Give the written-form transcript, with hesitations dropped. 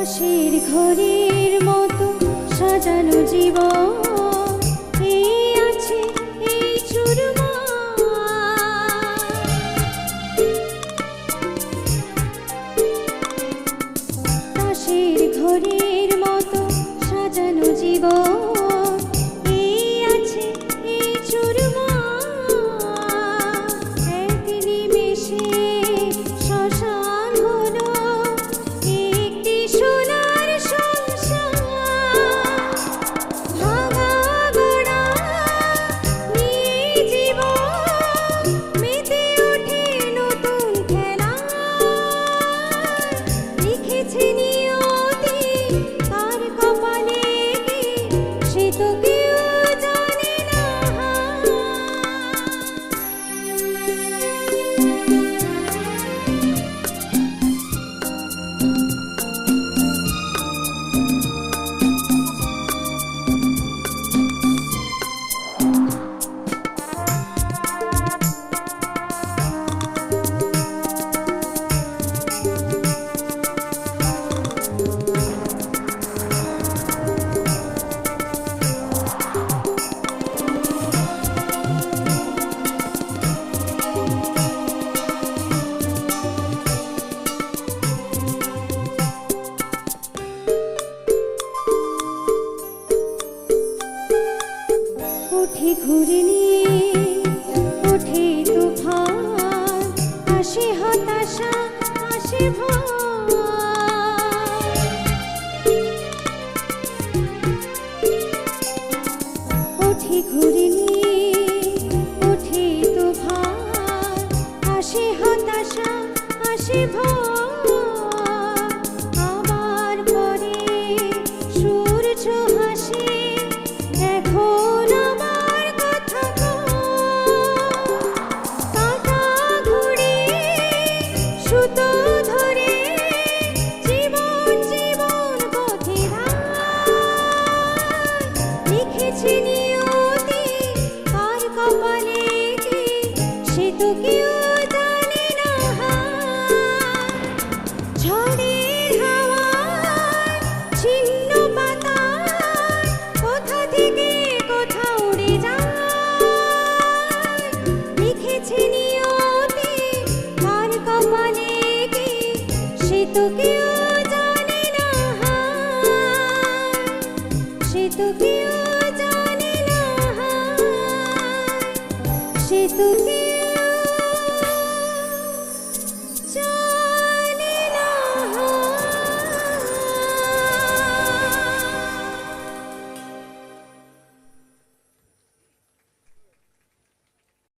তাসের ঘরের মতো সাজানো জীবন এই আছে এই চুরমা। তাসের ঘরের মতো সাজানো জীবন এই আছে এই চুরমা। এক নিমেষে শ্মশান হলো একটি সোনার সংসার। ভাঙা গোড়া নিয়ে জীবন মেতে ওঠে নতুন খেলা। লিখেছে নিয়তি তার কপালে কি সে তো কেউ জানে না। ওঠে ঘূর্ণি ওঠে তুফান আসে হতাশা আসে ভয়। ওঠে ঘূর্ণি ওঠে তুফান আসে হতাশা আসে ভয়। আবার পরে সূর্য হাসে এখন আমার কথা কাঁটা ঘুরে সুতো ধরে জীবন জীবন পথে লিখেছে নিয়তি তার কপালে কি সে তো কেউ জানে না। ঝড়ের হাওয়ায় ছিন্ন পাতায় কোথা থেকে কোথা উড়ে যায়। লিখেছে নিয়তি তার কপালে কি সে তো কেউ জানে না। সে তো কেউ জানে না। সে তো কেউ